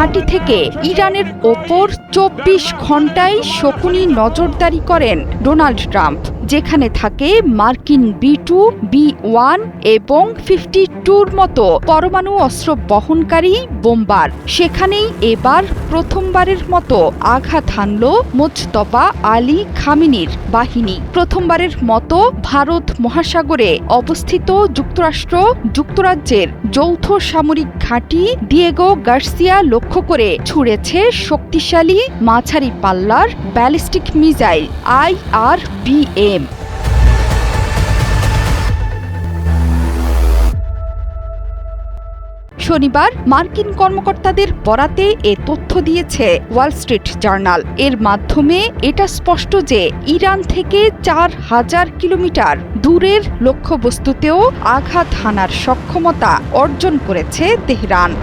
ঘাঁটি থেকে ইরানের ওপর ২৪ ঘণ্টায় শকুনি নজরদারি করেন ডোনাল্ড ট্রাম্প, যেখানে থাকে মার্কিন B-2, B-1 এবং 52-র মতো পরমাণু অস্ত্র বহনকারী বোমবার। সেখানেই এবার প্রথমবারের মতো আঘাত হানল মোজতবা আলী খামেনির বাহিনী। প্রথমবারের মতো ভারত মহাসাগরে অবস্থিত যুক্তরাজ্যের যৌথ সামরিক ঘাঁটি দিয়েগো গার্সিয়া লক্ষ্য করে ছুড়েছে শক্তিশালী মাঝারি পাল্লার ব্যালিস্টিক মিসাইল IRBM। শনিবার মার্কিন কর্মকর্তাদের বরাতে এ তথ্য দিয়েছে ওয়াল স্ট্রিট জার্নাল। এর মাধ্যমে এটা স্পষ্ট যে ইরান থেকে ৪,০০০ কিলোমিটার দূরের লক্ষ্যবস্তুতেও আঘাত হানার সক্ষমতা অর্জন করেছে তেহরান।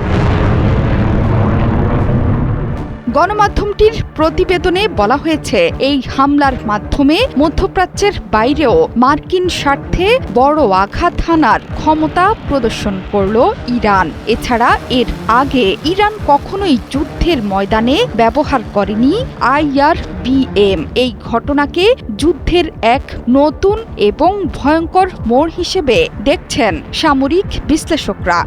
গণমাধ্যমটির প্রতিবেদনে বলা হয়েছে, এই হামলার মাধ্যমে মধ্যপ্রাচ্যের বাইরেও মার্কিন স্বার্থে বড় আঘাত হানার ক্ষমতা প্রদর্শন করল ইরান। এছাড়া এর আগে ইরান কখনোই যুদ্ধের ময়দানে ব্যবহার করেনি IRBM। এই ঘটনাকে যুদ্ধের এক নতুন এবং ভয়ঙ্কর মোড় হিসেবে দেখছেন সামরিক বিশ্লেষকরা।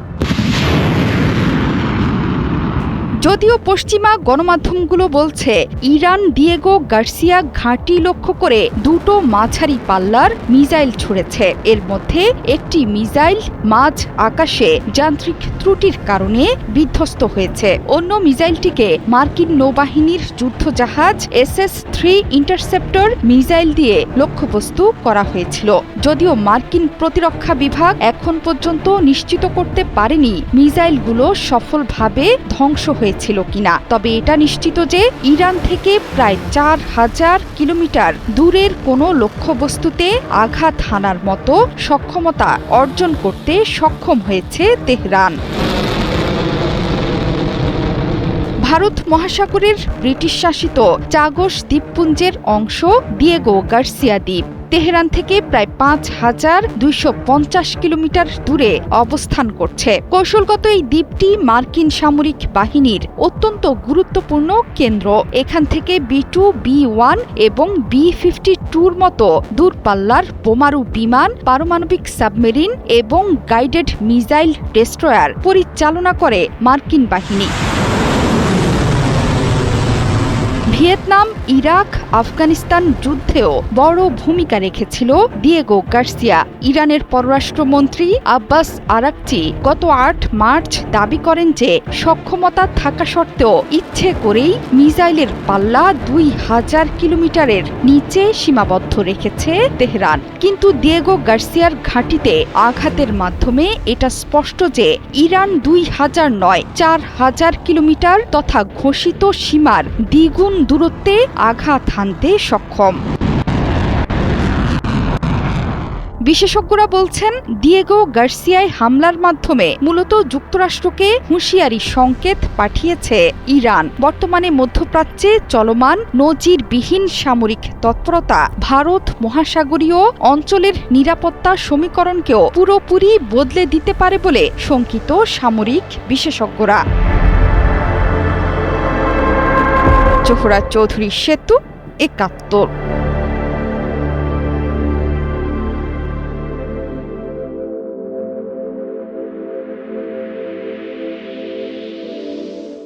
যদিও পশ্চিমা গণমাধ্যমগুলো বলছে, ইরান দিয়েগো গার্সিয়া ঘাঁটি লক্ষ্য করে দুটো মাঝারি পাল্লার মিসাইল ছুড়েছে। এর মধ্যে একটি মিসাইল মাঝ আকাশে যান্ত্রিক ত্রুটির কারণে বিধ্বস্ত হয়েছে। অন্য মিসাইলটিকে মার্কিন নৌবাহিনীর যুদ্ধজাহাজ SS-3 ইন্টারসেপ্টর মিসাইল দিয়ে লক্ষ্যবস্তু করা হয়েছিল। যদিও মার্কিন প্রতিরক্ষা বিভাগ এখন পর্যন্ত নিশ্চিত করতে পারেনি মিসাইলগুলো সফলভাবে ধ্বংস হয়েছিল কিনা, তবে এটা নিশ্চিত যে ইরান থেকে প্রায় ৪,০০০ কিলোমিটার দূরের কোনো লক্ষ্যবস্তুতে আঘাত হানার মতো সক্ষমতা অর্জন করতে সক্ষম হয়েছে তেহরান। ভারত মহাসাগরের ব্রিটিশ শাসিত চাগস দ্বীপপুঞ্জের অংশ দিয়েগো গার্সিয়া দ্বীপ তেহরান থেকে প্রায় ৫,২৫০ কিলোমিটার দূরে অবস্থান করছে। কৌশলগত এই দ্বীপটি মার্কিন সামরিক বাহিনীর অত্যন্ত গুরুত্বপূর্ণ কেন্দ্র। এখান থেকে B-2, B-1 এবং B-52-র মতো দূরপাল্লার বোমারু বিমান, পারমাণবিক সাবমেরিন এবং গাইডেড মিসাইল ডেস্ট্রয়ার পরিচালনা করে মার্কিন বাহিনী। ভিয়েতনাম, ইরাক, আফগানিস্তান যুদ্ধেও বড় ভূমিকা রেখেছিল দিয়েগো গার্সিয়া। ইরানের পররাষ্ট্রমন্ত্রী আব্বাস আরাকচি গত ৮ মার্চ দাবি করেন যে সক্ষমতা থাকা সত্ত্বেও ইচ্ছে করেই মিসাইলের পাল্লা ২,০০০ কিলোমিটারের নিচে সীমাবদ্ধ রেখেছে তেহরান। কিন্তু দিয়েগো গার্সিয়ার ঘাঁটিতে আঘাতের মাধ্যমে এটা স্পষ্ট যে ইরান ২,০০০ নয়, ৪,০০০ কিলোমিটার তথা ঘোষিত সীমার দ্বিগুণ দূরত্বে আঘাত হানতে সক্ষম। বিশেষজ্ঞরা বলছেন, দিয়েগো গার্সিয়ায় হামলার মাধ্যমে মূলত যুক্তরাষ্ট্রকে হুঁশিয়ারি সংকেত পাঠিয়েছে ইরান। বর্তমানে মধ্যপ্রাচ্যে চলমান নজিরবিহীন সামরিক তৎপরতা ভারত মহাসাগরীয় অঞ্চলের নিরাপত্তা সমীকরণকেও পুরোপুরি বদলে দিতে পারে বলে শঙ্কিত সামরিক বিশেষজ্ঞরা। জোহরা চৌধুরী সেতু, ৭১।